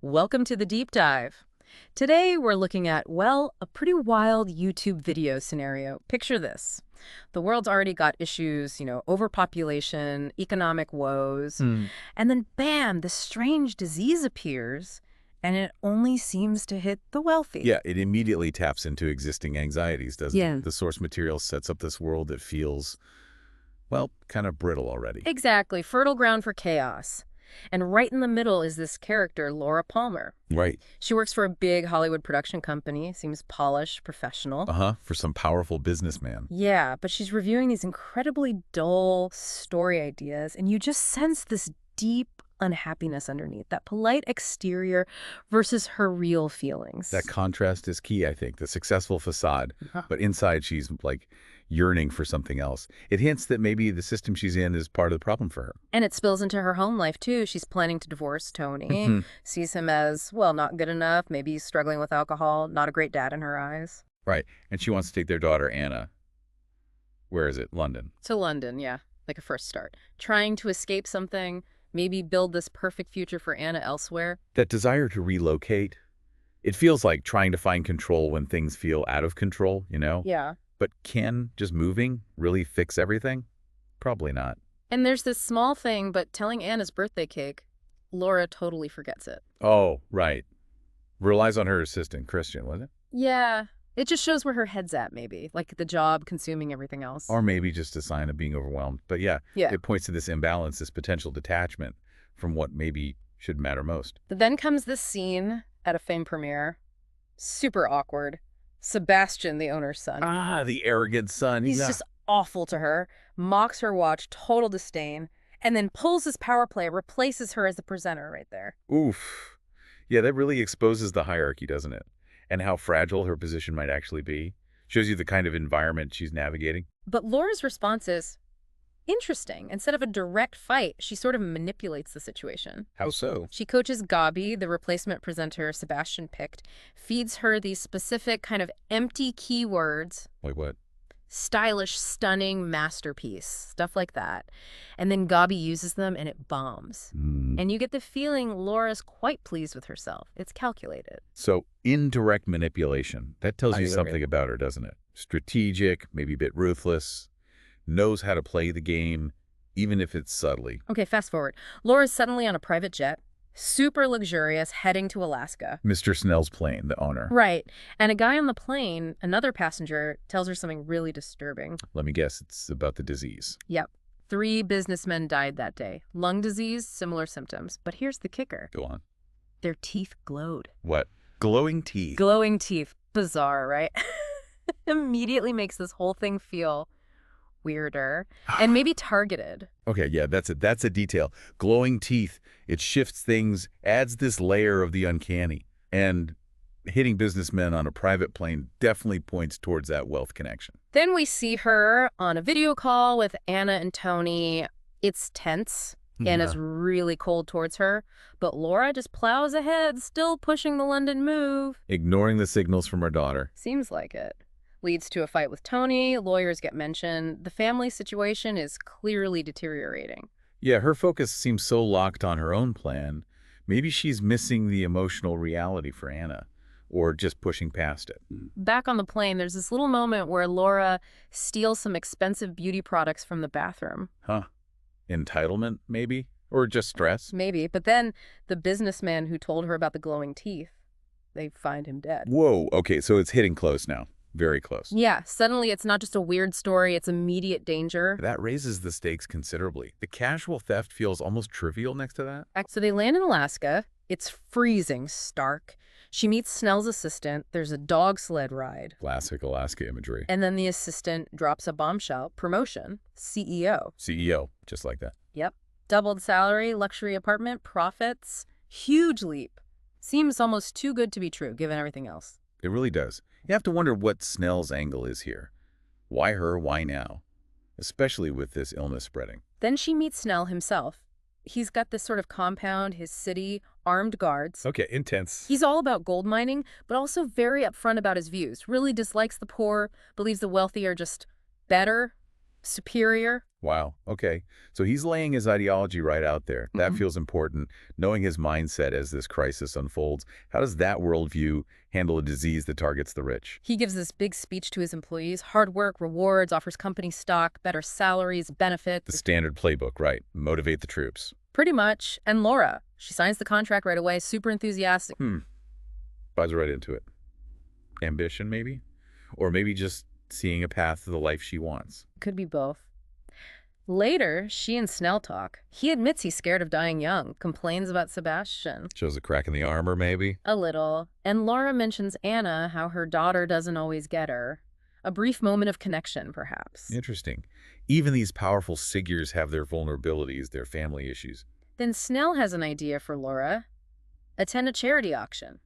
Welcome to the deep dive. Today we're looking at, well, a pretty wild YouTube video scenario. Picture this. The world's already got issues, overpopulation, economic woes, Hmm. and then bam, this strange disease appears, and it only seems to hit the wealthy. Yeah, it immediately taps into existing anxieties, doesn't Yeah. it? The source material sets up this world that feels, well, kind of brittle already. Exactly, fertile ground for chaos. And right in the middle is this character, Laura Palmer. Right. She works for a big Hollywood production company, seems polished, professional. Uh-huh, for some powerful businessman. Yeah, but she's reviewing these incredibly dull story ideas, and you just sense this deep unhappiness underneath, that polite exterior versus her real feelings. That contrast is key, I think, the successful facade. Uh-huh. But inside, she's, like, yearning for something else. It hints that maybe the system she's in is part of the problem for her. And it spills into her home life, too. She's planning to divorce Tony, sees him as, well, not good enough, maybe he's struggling with alcohol, not a great dad in her eyes. Right, and she wants to take their daughter, Anna. Where is it? London. To London, yeah, like a first start. Trying to escape something, maybe build this perfect future for Anna elsewhere. That desire to relocate, it feels like trying to find control when things feel out of control, Yeah. But can just moving really fix everything? Probably not. And there's this small thing, but telling Anna's birthday cake, Laura totally forgets it. Oh, right. Relies on her assistant, Christian, was it? Yeah, it just shows where her head's at, maybe, like the job consuming everything else. Or maybe just a sign of being overwhelmed. But yeah, Yeah. it points to this imbalance, this potential detachment from what maybe should matter most. But then comes this scene at a fame premiere. Super awkward. Sebastian, the owner's son. Ah, the arrogant son. He's just awful to her, mocks her watch, total disdain, and then pulls his power play, replaces her as the presenter right there. Oof. Yeah, that really exposes the hierarchy, doesn't it? And how fragile her position might actually be. Shows you the kind of environment she's navigating. But Laura's response is interesting. Instead of a direct fight, she sort of manipulates the situation. How so? She coaches Gabi, the replacement presenter Sebastian picked, feeds her these specific kind of empty keywords, Wait, what? stylish, stunning, masterpiece, stuff like that. And then Gabi uses them and it bombs. And you get the feeling Laura's quite pleased with herself. It's calculated. So indirect manipulation, that tells I you agree. something about her, doesn't it? Strategic, maybe a bit ruthless, knows how to play the game, even if it's subtly. Okay, fast forward. Laura's suddenly on a private jet, super luxurious, heading to Alaska. Mr. Snell's plane, the owner. Right. And a guy on the plane, another passenger, tells her something really disturbing. Let me guess, it's about the disease. Yep. 3 businessmen died that day. Lung disease, similar symptoms. But here's the kicker. Go on. Their teeth glowed. What? Glowing teeth. Glowing teeth. Bizarre, right? Immediately makes this whole thing feel weirder and maybe targeted. Okay, yeah, that's it. That's a detail. Glowing teeth. It shifts things, adds this layer of the uncanny. And hitting businessmen on a private plane definitely points towards that wealth connection. Then we see her on a video call with Anna and Tony. It's tense. Anna's really cold towards her, but Laura just plows ahead, still pushing the London move. Ignoring the signals from her daughter. Seems like it. Leads to a fight with Tony, lawyers get mentioned. The family situation is clearly deteriorating. Yeah, her focus seems so locked on her own plan. Maybe she's missing the emotional reality for Anna, or just pushing past it. Back on the plane, there's this little moment where Laura steals some expensive beauty products from the bathroom. Huh. Entitlement, maybe? Or just stress? Maybe, but then the businessman who told her about the glowing teeth, they find him dead. Whoa, okay, so it's hitting close now. Very close. Yeah, suddenly it's not just a weird story, it's immediate danger. That raises the stakes considerably. The casual theft feels almost trivial next to that. So they land in Alaska. It's freezing stark. She meets Snell's assistant. There's a dog sled ride. Classic Alaska imagery. And then the assistant drops a bombshell. Promotion. CEO. CEO, just like that. Yep. Doubled salary, luxury apartment, profits. Huge leap. Seems almost too good to be true, given everything else. It really does. You have to wonder what Snell's angle is here. Why her? Why now? Especially with this illness spreading. Then she meets Snell himself. He's got this sort of compound, his city, armed guards. Okay, intense. He's all about gold mining, but also very upfront about his views. Really dislikes the poor, believes the wealthy are just better. superior. Wow. Okay. So he's laying his ideology right out there. That Mhm. feels important. Knowing his mindset as this crisis unfolds, how does that worldview handle a disease that targets the rich? He gives this big speech to his employees, hard work, rewards, offers company stock, better salaries, The benefits. standard playbook, right? Motivate the troops. Pretty much. And Laura, she signs the contract right away, super enthusiastic. Buys right into it. Ambition, maybe? Or maybe just seeing a path to the life she wants. Could be both. Later, she and Snell talk. He admits he's scared of dying young, complains about Sebastian. Shows a crack in the armor, maybe? A little. And Laura mentions Anna, how her daughter doesn't always get her. A brief moment of connection, perhaps. Interesting. Even these powerful figures have their vulnerabilities, their family issues. Then Snell has an idea for Laura. Attend a charity auction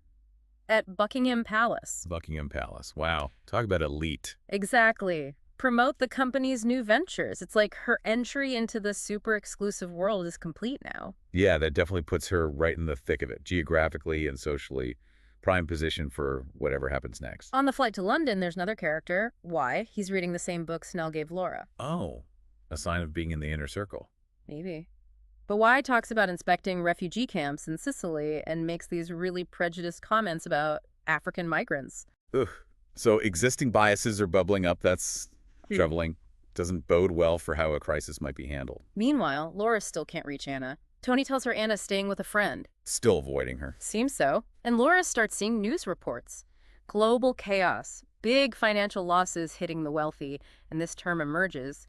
at Buckingham Palace. Buckingham Palace. Wow. Talk about elite. Exactly. Promote the company's new ventures. It's like her entry into the super exclusive world is complete now. Yeah, that definitely puts her right in the thick of it, geographically and socially. Prime position for whatever happens next. On the flight to London, there's another character. Why? He's reading the same book Snell gave Laura. Oh, a sign of being in the inner circle. Maybe. But Y talks about inspecting refugee camps in Sicily and makes these really prejudiced comments about African migrants. Ugh. So existing biases are bubbling up. That's troubling. Doesn't bode well for how a crisis might be handled. Meanwhile, Laura still can't reach Anna. Tony tells her Anna's staying with a friend. Still avoiding her. Seems so. And Laura starts seeing news reports. Global chaos, big financial losses hitting the wealthy, and this term emerges.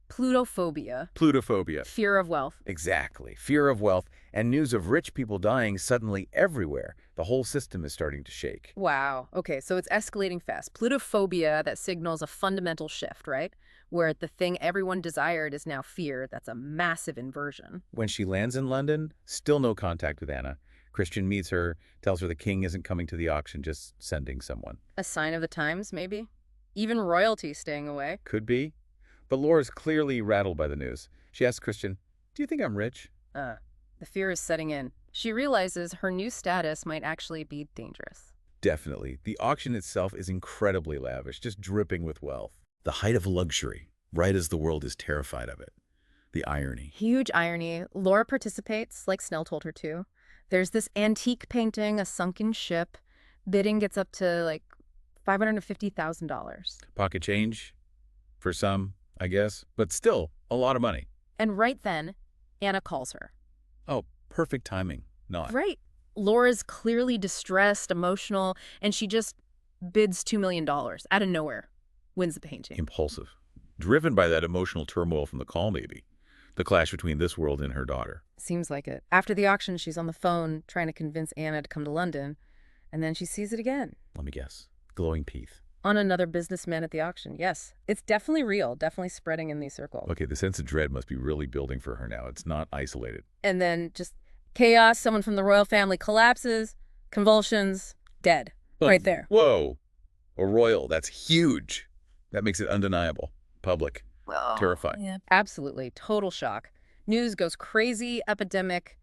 Plutophobia, Plutophobia. fear of wealth. Exactly. Fear of wealth and news of rich people dying suddenly everywhere. The whole system is starting to shake. Wow. Okay, so it's escalating fast. Plutophobia that signals a fundamental shift, right? Where the thing everyone desired is now fear. That's a massive inversion. When she lands in London, still no contact with Anna. Christian meets her, tells her the king isn't coming to the auction, just sending someone. A sign of the times, maybe? Even royalty staying away. Could be. But Laura's clearly rattled by the news. She asks Christian, "Do you think I'm rich?" The fear is setting in. She realizes her new status might actually be dangerous. Definitely. The auction itself is incredibly lavish, just dripping with wealth. The height of luxury, right as the world is terrified of it. The irony. Huge irony. Laura participates, like Snell told her to. There's this antique painting, a sunken ship. Bidding gets up to like $550,000. Pocket change for some, I guess, but still a lot of money. And right then, Anna calls her. Oh, perfect timing. Not. Right. Laura's clearly distressed, emotional, and she just bids $2 million out of nowhere. Wins the painting. Impulsive. Driven by that emotional turmoil from the call, maybe. The clash between this world and her daughter. Seems like it. After the auction, she's on the phone trying to convince Anna to come to London, and then she sees it again. Let me guess. Glowing teeth. On another businessman at the auction. Yes, it's definitely real, definitely spreading in these circles. Okay, the sense of dread must be really building for her now. It's not isolated. And then just chaos, someone from the royal family collapses, convulsions, dead. Right there. Whoa. A royal. That's huge. That makes it undeniable. Public. Terrifying. Yeah. Absolutely. Total shock. News goes crazy, epidemic.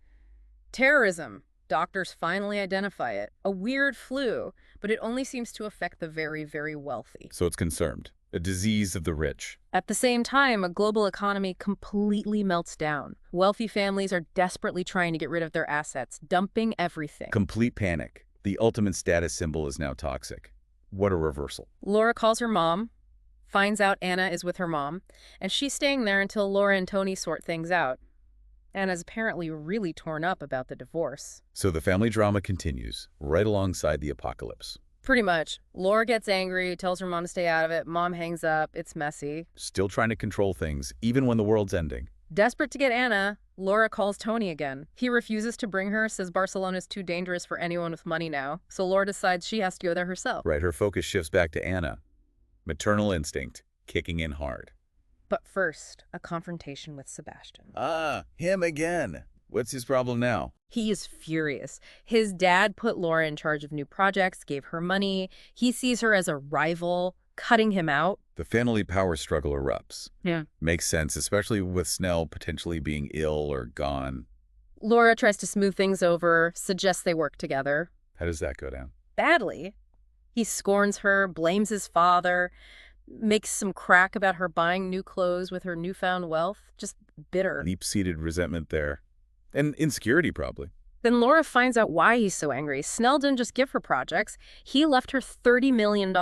Terrorism. Doctors finally identify it. A weird flu, but it only seems to affect the very, very wealthy. So it's concerned. A disease of the rich. At the same time, a global economy completely melts down. Wealthy families are desperately trying to get rid of their assets, dumping everything. Complete panic. The ultimate status symbol is now toxic. What a reversal. Laura calls her mom, finds out Anna is with her mom, and she's staying there until Laura and Tony sort things out. Anna's apparently really torn up about the divorce. So the family drama continues, right alongside the apocalypse. Pretty much. Laura gets angry, tells her mom to stay out of it. Mom hangs up. It's messy. Still trying to control things, even when the world's ending. Desperate to get Anna, Laura calls Tony again. He refuses to bring her, says Barcelona's too dangerous for anyone with money now. So Laura decides she has to go there herself. Right, her focus shifts back to Anna. Maternal instinct, kicking in hard. But first, a confrontation with Sebastian. Ah, him again. What's his problem now? He is furious. His dad put Laura in charge of new projects, gave her money. He sees her as a rival, cutting him out. The family power struggle erupts. Yeah. Makes sense, especially with Snell potentially being ill or gone. Laura tries to smooth things over, suggests they work together. How does that go down? Badly. He scorns her, blames his father. makes some crack about her buying new clothes with her newfound wealth. Just bitter. Deep-seated resentment there. And insecurity, probably. Then Laura finds out why he's so angry. Snell didn't just give her projects. He left her $30 million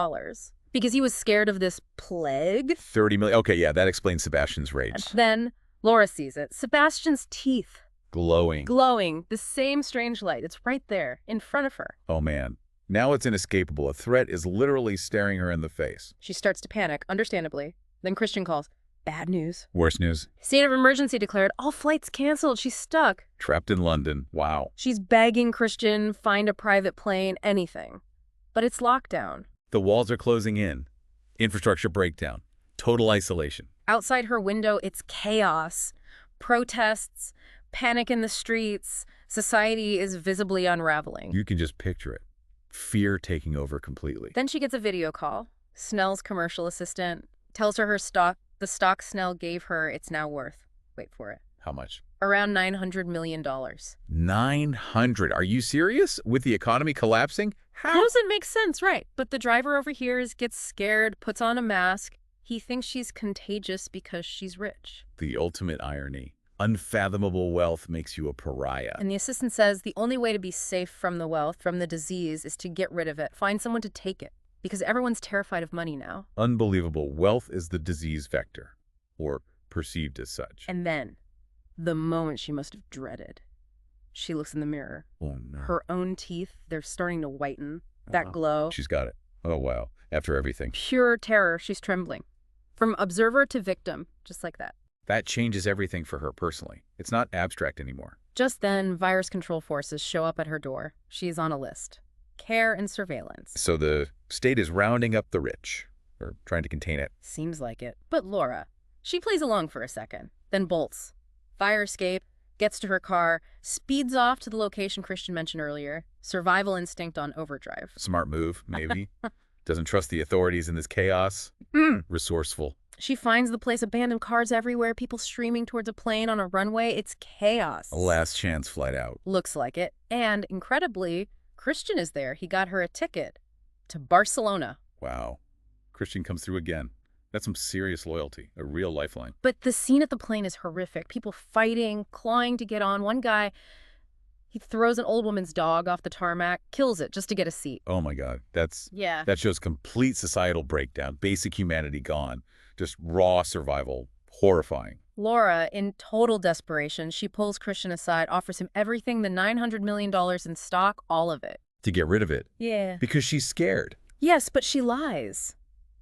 because he was scared of this plague. 30 million. Okay, yeah, that explains Sebastian's rage. And then Laura sees it. Sebastian's teeth. Glowing. Glowing. The same strange light. It's right there, in front of her. Oh, man. Now it's inescapable. A threat is literally staring her in the face. She starts to panic, understandably. Then Christian calls. Bad news. Worst news. State of emergency declared. All flights canceled. She's stuck. Trapped in London. Wow. She's begging Christian, find a private plane, anything. But it's lockdown. The walls are closing in. Infrastructure breakdown. Total isolation. Outside her window, it's chaos. Protests, panic in the streets. Society is visibly unraveling. You can just picture it. Fear taking over completely. Then she gets a video call. Snell's commercial assistant tells her the stock Snell gave her, it's now worth, wait for it, How much? around $900 million. 900. Are you serious? With the economy collapsing? How? Doesn't make sense, right? But the driver overhears, gets scared, puts on a mask. He thinks she's contagious because she's rich. The ultimate irony. Unfathomable wealth makes you a pariah. And the assistant says the only way to be safe from the wealth, from the disease, is to get rid of it. Find someone to take it. Because everyone's terrified of money now. Unbelievable. Wealth is the disease vector, or perceived as such. And then, the moment she must have dreaded. She looks in the mirror. Oh, no. Her own teeth, they're starting to whiten. That glow. She's got it. Oh, wow. After everything. Pure terror. She's trembling. From observer to victim, just like that. That changes everything for her personally. It's not abstract anymore. Just then, virus control forces show up at her door. She's on a list. Care and surveillance. So the state is rounding up the rich, or trying to contain it. Seems like it. But Laura, she plays along for a second, then bolts. Fire escape, gets to her car, speeds off to the location Christian mentioned earlier. Survival instinct on overdrive. Smart move, maybe. Doesn't trust the authorities in this chaos. Resourceful. She finds the place abandoned, cars everywhere, people streaming towards a plane on a runway. It's chaos. A last chance flight out. Looks like it. And, incredibly, Christian is there. He got her a ticket to Barcelona. Wow. Christian comes through again. That's some serious loyalty, a real lifeline. But the scene at the plane is horrific. People fighting, clawing to get on. One guy, he throws an old woman's dog off the tarmac, kills it just to get a seat. Oh my God. Yeah. That shows complete societal breakdown, basic humanity gone, just raw survival, horrifying. Laura, in total desperation, she pulls Christian aside, offers him everything, the $900 million in stock, all of it. To get rid of it. Yeah. Because she's scared. Yes, but she lies.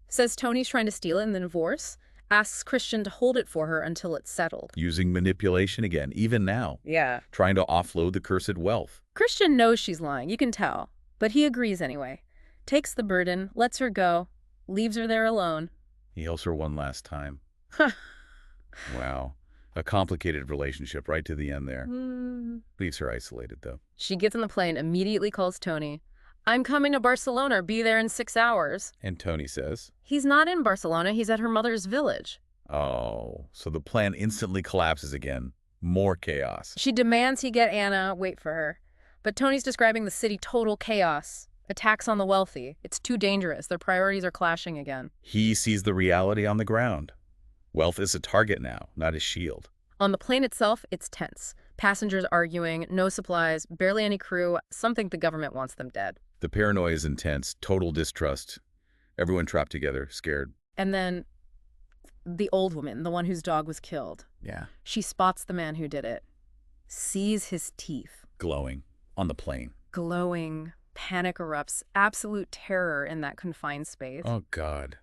Says Tony's trying to steal it in the divorce, asks Christian to hold it for her until it's settled. Using manipulation again, even now. Yeah. Trying to offload the cursed wealth. Christian knows she's lying, you can tell. But he agrees anyway. Takes the burden, lets her go, leaves her there alone. He helps her one last time. Wow. A complicated relationship right to the end there. Leaves her isolated, though. She gets on the plane, immediately calls Tony. I'm coming to Barcelona, be there in 6 hours. And Tony says, He's not in Barcelona, he's at her mother's village. oh, so the plan instantly collapses again. More chaos. She demands he get Anna, wait for her. But Tony's describing the city total chaos. Attacks on the wealthy. It's too dangerous. Their priorities are clashing again. He sees the reality on the ground. Wealth is a target now, not a shield. On the plane itself, it's tense. Passengers arguing, no supplies, barely any crew. Some think the government wants them dead. The paranoia is intense, total distrust. Everyone trapped together, scared. And then the old woman, the one whose dog was killed. Yeah. She spots the man who did it. Sees his teeth. Glowing. On the plane. Glowing. Panic erupts. Absolute terror in that confined space. Oh, God.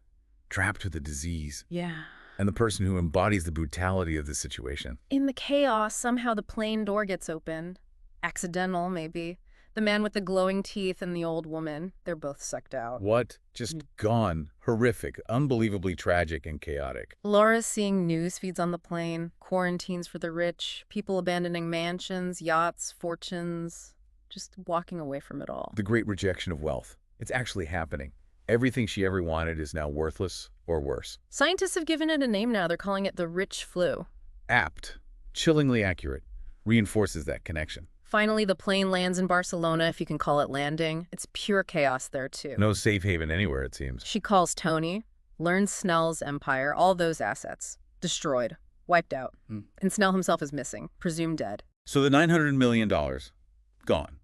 Trapped with the disease. Yeah. And the person who embodies the brutality of the situation. In the chaos, somehow the plane door gets open. Accidental, maybe. The man with the glowing teeth and the old woman, they're both sucked out. What? Just gone. Horrific. Unbelievably tragic and chaotic. Laura's seeing news feeds on the plane, quarantines for the rich, people abandoning mansions, yachts, fortunes, just walking away from it all. The great rejection of wealth. It's actually happening. Everything she ever wanted is now worthless or worse. Scientists have given it a name now. They're calling it the rich flu. Apt. Chillingly accurate. Reinforces that connection. Finally, the plane lands in Barcelona, if you can call it landing. It's pure chaos there, too. No safe haven anywhere, it seems. She calls Tony. learns Snell's empire, all those assets, destroyed, wiped out. And Snell himself is missing, presumed dead. So the $900 million, gone.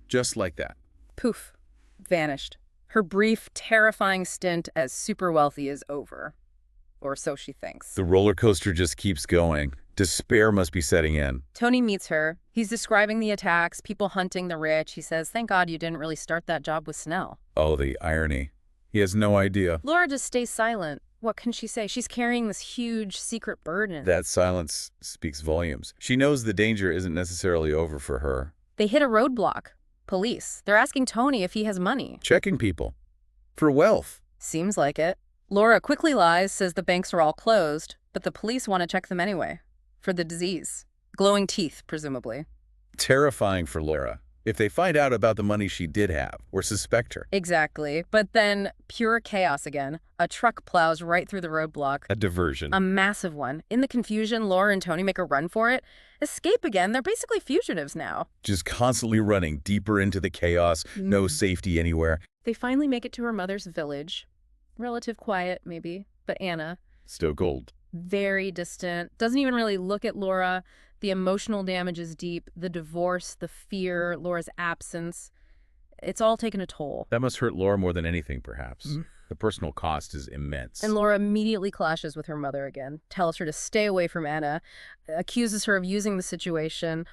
Just like that. Poof, vanished. Her brief, terrifying stint as super wealthy is over. Or so she thinks. The roller coaster just keeps going. Despair must be setting in. Tony meets her. He's describing the attacks, people hunting the rich. He says, thank God you didn't really start that job with Snell. Oh, the irony. He has no idea. Laura just stays silent. What can she say? She's carrying this huge secret burden. That silence speaks volumes. She knows the danger isn't necessarily over for her. They hit a roadblock. Police. They're asking Tony if he has money. Checking people. For wealth. Seems like it. Laura quickly lies, says the banks are all closed, but the police want to check them anyway. For the disease. Glowing teeth, presumably. Terrifying for Laura. If they find out about the money she did have, or suspect her. Exactly. But then, pure chaos again. A truck plows right through the roadblock. A diversion. A massive one. In the confusion, Laura and Tony make a run for it. Escape again. They're basically fugitives now. Just constantly running deeper into the chaos. No safety anywhere. They finally make it to her mother's village. Relative quiet, maybe. But Anna, Still gold. very distant. Doesn't even really look at Laura. The emotional damage is deep. The divorce, the fear, Laura's absence. It's all taken a toll. That must hurt Laura more than anything, perhaps. The personal cost is immense. And Laura immediately clashes with her mother again, tells her to stay away from Anna, accuses her of using the situation.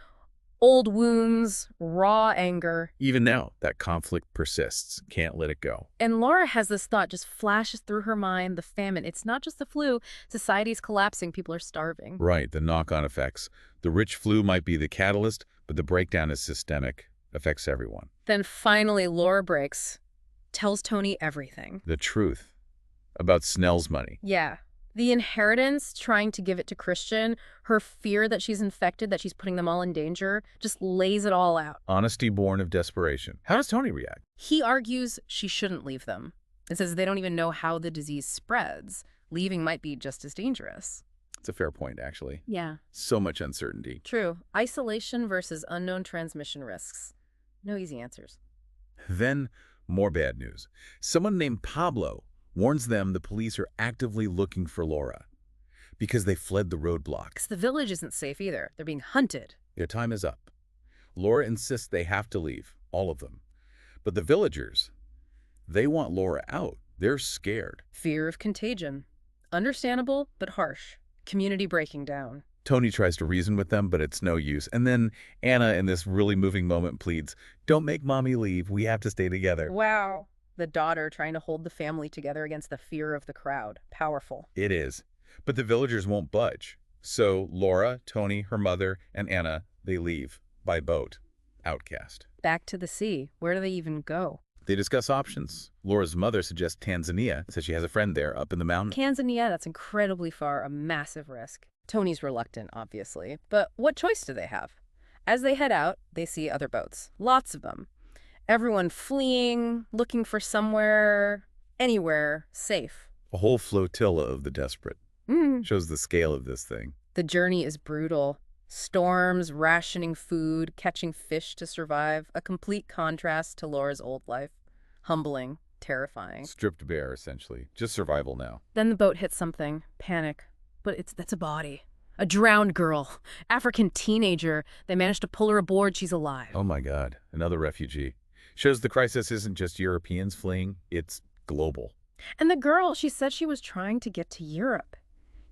Old wounds, raw anger. Even now, that conflict persists. Can't let it go. And Laura has this thought just flashes through her mind, the famine. It's not just the flu. Society's collapsing. People are starving. Right, the knock-on effects. The rich flu might be the catalyst, but the breakdown is systemic. Affects everyone. Then finally, Laura breaks, tells Tony everything. The truth about Snell's money. Yeah. The inheritance, trying to give it to Christian, her fear that she's infected, that she's putting them all in danger, just lays it all out. Honesty born of desperation. How does Tony react? He argues she shouldn't leave them. It says they don't even know how the disease spreads. Leaving might be just as dangerous. It's a fair point, actually. Yeah. So much uncertainty. True. Isolation versus unknown transmission risks. No easy answers. Then, more bad news. Someone named Pablo warns them the police are actively looking for Laura because they fled the roadblock. Because the village isn't safe either. They're being hunted. Their time is up. Laura insists they have to leave, all of them. But the villagers, they want Laura out. They're scared. Fear of contagion. Understandable, but harsh. Community breaking down. Tony tries to reason with them, but it's no use. And then Anna, in this really moving moment, pleads, "Don't make Mommy leave. We have to stay together." Wow. The daughter trying to hold the family together against the fear of the crowd. Powerful. It is. But the villagers won't budge. So Laura, Tony, her mother, and Anna, they leave by boat. Outcast. Back to the sea. Where do they even go? They discuss options. Laura's mother suggests Tanzania, says she has a friend there up in the mountains. Tanzania, that's incredibly far, a massive risk. Tony's reluctant, obviously. But what choice do they have? As they head out, they see other boats. Lots of them. Everyone fleeing, looking for somewhere, anywhere, safe. A whole flotilla of the desperate. Shows the scale of this thing. The journey is brutal. Storms, rationing food, catching fish to survive. A complete contrast to Laura's old life. Humbling, terrifying. Stripped bare, essentially. Just survival now. Then the boat hits something. Panic. But that's a body. A drowned girl. African teenager. They managed to pull her aboard. She's alive. Oh my God. Another refugee. Shows the crisis isn't just Europeans fleeing, it's global. And the girl, she said she was trying to get to Europe.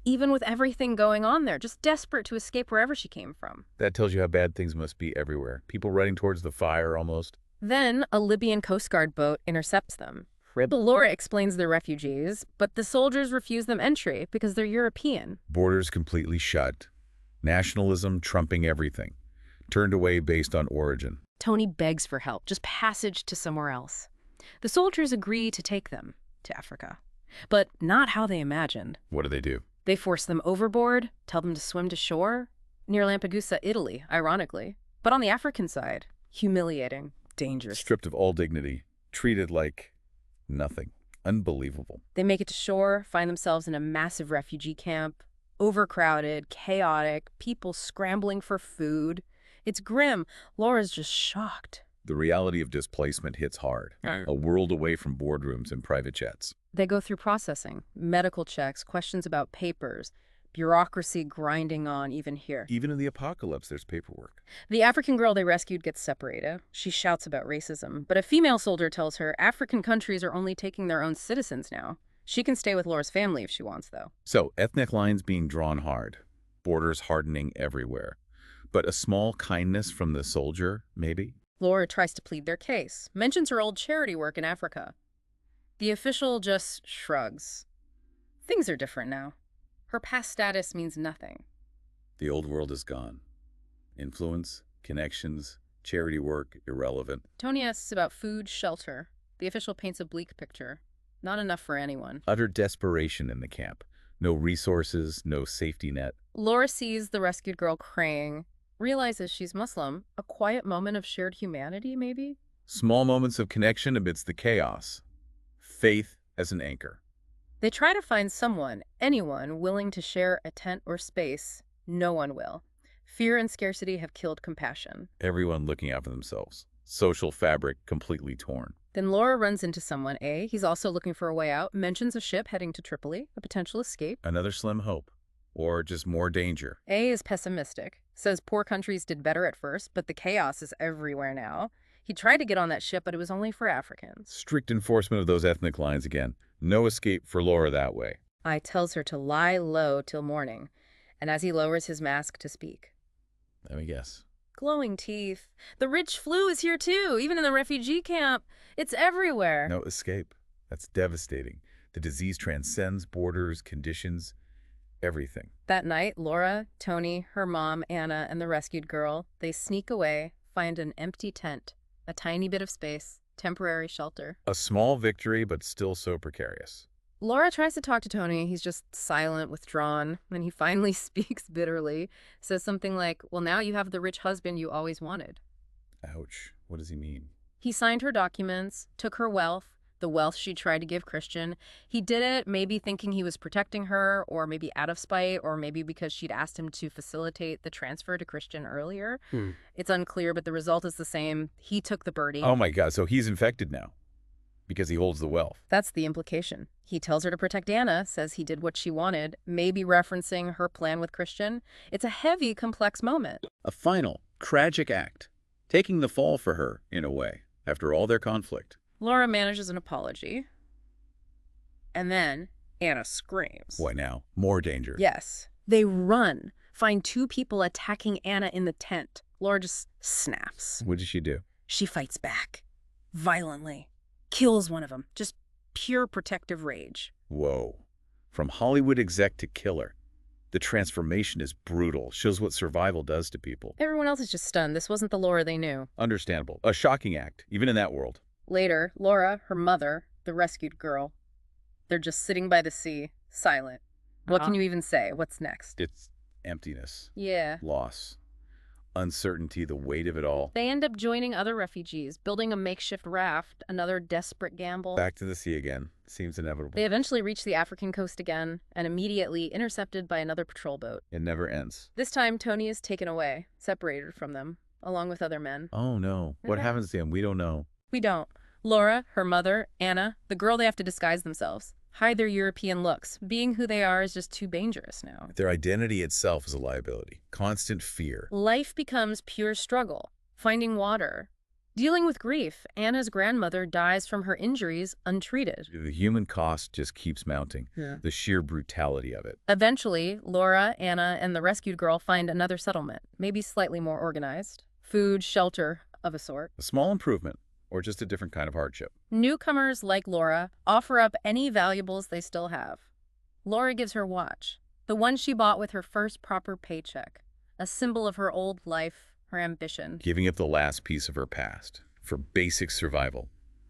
Even with everything going on there, just desperate to escape wherever she came from. That tells you how bad things must be everywhere. People running towards the fire almost. Then a Libyan Coast Guard boat intercepts them. Laura explains they're refugees, but the soldiers refuse them entry because they're European. Borders completely shut. Nationalism trumping everything. Turned away based on origin. Tony begs for help, just passage to somewhere else. The soldiers agree to take them to Africa, but not how they imagined. What do? They force them overboard, tell them to swim to shore, near Lampedusa, Italy, ironically. But on the African side, humiliating, dangerous. Stripped of all dignity. Treated like nothing. Unbelievable. They make it to shore, find themselves in a massive refugee camp, overcrowded, chaotic, people scrambling for food. It's grim. Laura's just shocked. The reality of displacement hits hard. A world away from boardrooms and private jets. They go through processing, medical checks, questions about papers, bureaucracy grinding on even here. Even in the apocalypse, there's paperwork. The African girl they rescued gets separated. She shouts about racism, but a female soldier tells her African countries are only taking their own citizens now. She can stay with Laura's family if she wants, though. So, ethnic lines being drawn hard, borders hardening everywhere. But a small kindness from the soldier, maybe? Laura tries to plead their case, mentions her old charity work in Africa. The official just shrugs. Things are different now. Her past status means nothing. The old world is gone. Influence, connections, charity work, irrelevant. Tony asks about food, shelter. The official paints a bleak picture. Not enough for anyone. Utter desperation in the camp. No resources, no safety net. Laura sees the rescued girl praying, realizes she's Muslim. A quiet moment of shared humanity, maybe? Small moments of connection amidst the chaos. Faith as an anchor. They try to find someone, anyone, willing to share a tent or space. No one will. Fear and scarcity have killed compassion. Everyone looking out for themselves. Social fabric completely torn. Then Laura runs into someone, A. He's also looking for a way out, mentions a ship heading to Tripoli, a potential escape. Another slim hope. Or just more danger. A is pessimistic, says poor countries did better at first, but the chaos is everywhere now. He tried to get on that ship, but it was only for Africans. Strict enforcement of those ethnic lines again. No escape for Laura that way. I tells her to lie low till morning, and as he lowers his mask to speak. Let me guess. Glowing teeth. The rich flu is here too, even in the refugee camp. It's everywhere. No escape. That's devastating. The disease transcends borders, conditions, everything. That night, Laura, Tony, her mom, Anna, and the rescued girl, they sneak away, find an empty tent, a tiny bit of space, temporary shelter. A small victory, but still so precarious. Laura tries to talk to Tony. He's just silent, withdrawn. Then he finally speaks bitterly, says something like, well, now you have the rich husband you always wanted. Ouch. What does he mean? He signed her documents, took her wealth, the wealth she tried to give Christian. He did it maybe thinking he was protecting her, or maybe out of spite, or maybe because she'd asked him to facilitate the transfer to Christian earlier. It's unclear, but the result is the same. He took the birdie. Oh my God, so he's infected now because he holds the wealth. That's the implication. He tells her to protect Anna, says he did what she wanted, maybe referencing her plan with Christian. It's a heavy, complex moment. A final, tragic act, taking the fall for her, in a way, after all their conflict. Laura manages an apology. And then Anna screams. Why now? More danger. Yes. They run, find two people attacking Anna in the tent. Laura just snaps. What did she do? She fights back. Violently. Kills one of them. Just pure protective rage. Whoa. From Hollywood exec to killer. The transformation is brutal. Shows what survival does to people. Everyone else is just stunned. This wasn't the Laura they knew. Understandable. A shocking act, even in that world. Later, Laura, her mother, the rescued girl, they're just sitting by the sea, silent. What can you even say? What's next? It's emptiness. Yeah. Loss. Uncertainty, the weight of it all. They end up joining other refugees, building a makeshift raft, another desperate gamble. Back to the sea again. Seems inevitable. They eventually reach the African coast again, and immediately intercepted by another patrol boat. It never ends. This time, Tony is taken away, separated from them, along with other men. Oh no. What happens to him? We don't know. We don't. Laura, her mother, Anna, the girl they have to disguise themselves, hide their European looks. Being who they are is just too dangerous now. Their identity itself is a liability. Constant fear. Life becomes pure struggle. Finding water. Dealing with grief. Anna's grandmother dies from her injuries untreated. The human cost just keeps mounting. The sheer brutality of it. Eventually, Laura, Anna, and the rescued girl find another settlement, maybe slightly more organized. Food, shelter of a sort. A small improvement, or just a different kind of hardship. Newcomers like Laura offer up any valuables they still have. Laura gives her watch, the one she bought with her first proper paycheck, a symbol of her old life, her ambition. Giving up the last piece of her past. For basic survival.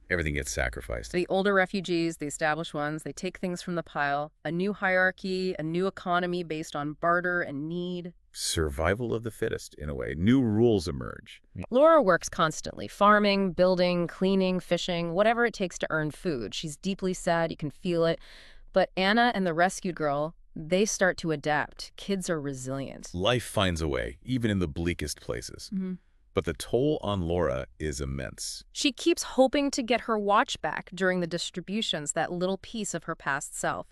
Everything gets sacrificed. The older refugees, the established ones, they take things from the pile. A new hierarchy, a new economy based on barter and need. Survival of the fittest, in a way. New rules emerge. Laura works constantly, farming, building, cleaning, fishing, whatever it takes to earn food. She's deeply sad, you can feel it. But Anna and the rescued girl, they start to adapt. Kids are resilient. Life finds a way, even in the bleakest places. But the toll on Laura is immense. She keeps hoping to get her watch back during the distributions, that little piece of her past self,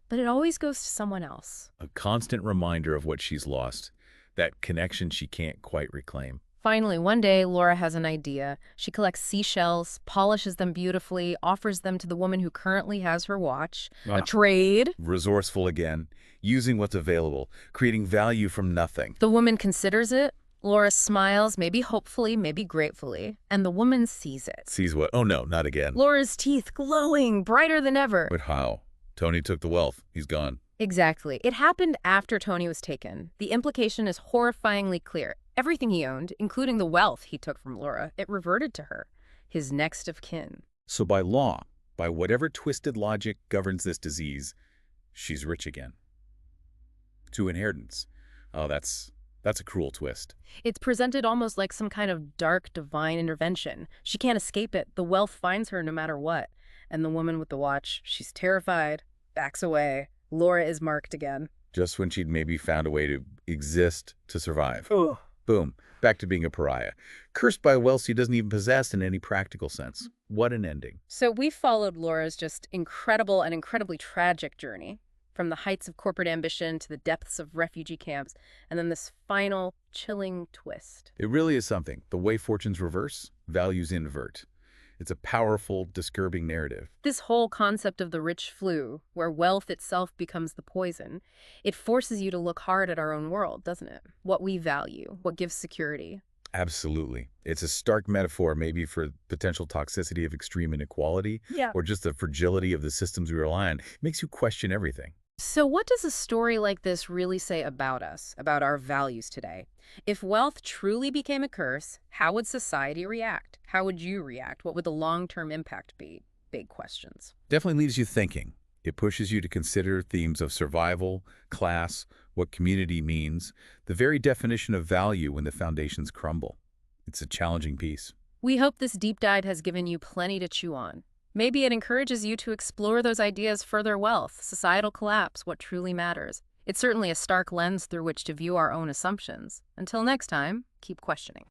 but it always goes to someone else. A constant reminder of what she's lost, that connection she can't quite reclaim. Finally, one day, Laura has an idea. She collects seashells, polishes them beautifully, offers them to the woman who currently has her watch. A trade. Resourceful again, using what's available, creating value from nothing. The woman considers it. Laura smiles, maybe hopefully, maybe gratefully, and the woman sees it. Sees what? Oh no, not again. Laura's teeth glowing, brighter than ever. But how? Tony took the wealth. He's gone. Exactly. It happened after Tony was taken. The implication is horrifyingly clear. Everything he owned, including the wealth he took from Laura, it reverted to her, his next of kin. So by law, by whatever twisted logic governs this disease, she's rich again. To inheritance. Oh, that's a cruel twist. It's presented almost like some kind of dark divine intervention. She can't escape it. The wealth finds her no matter what. And the woman with the watch, she's terrified, backs away. Laura is marked again. Just when she'd maybe found a way to exist, to survive. Ugh. Boom, back to being a pariah. Cursed by wealth she doesn't even possess in any practical sense. What an ending. So we followed Laura's just incredible and incredibly tragic journey, from the heights of corporate ambition to the depths of refugee camps, and then this final, chilling twist. It really is something. The way fortunes reverse, values invert. It's a powerful, disturbing narrative. This whole concept of the rich flu, where wealth itself becomes the poison, it forces you to look hard at our own world, doesn't it? What we value, what gives security. Absolutely. It's a stark metaphor maybe for potential toxicity of extreme inequality, or just the fragility of the systems we rely on. It makes you question everything. So what does a story like this really say about us, about our values today? If wealth truly became a curse, how would society react? How would you react? What would the long-term impact be? Big questions. Definitely leaves you thinking. It pushes you to consider themes of survival, class, what community means, the very definition of value when the foundations crumble. It's a challenging piece. We hope this deep dive has given you plenty to chew on. Maybe it encourages you to explore those ideas further: wealth, societal collapse, what truly matters. It's certainly a stark lens through which to view our own assumptions. Until next time, keep questioning.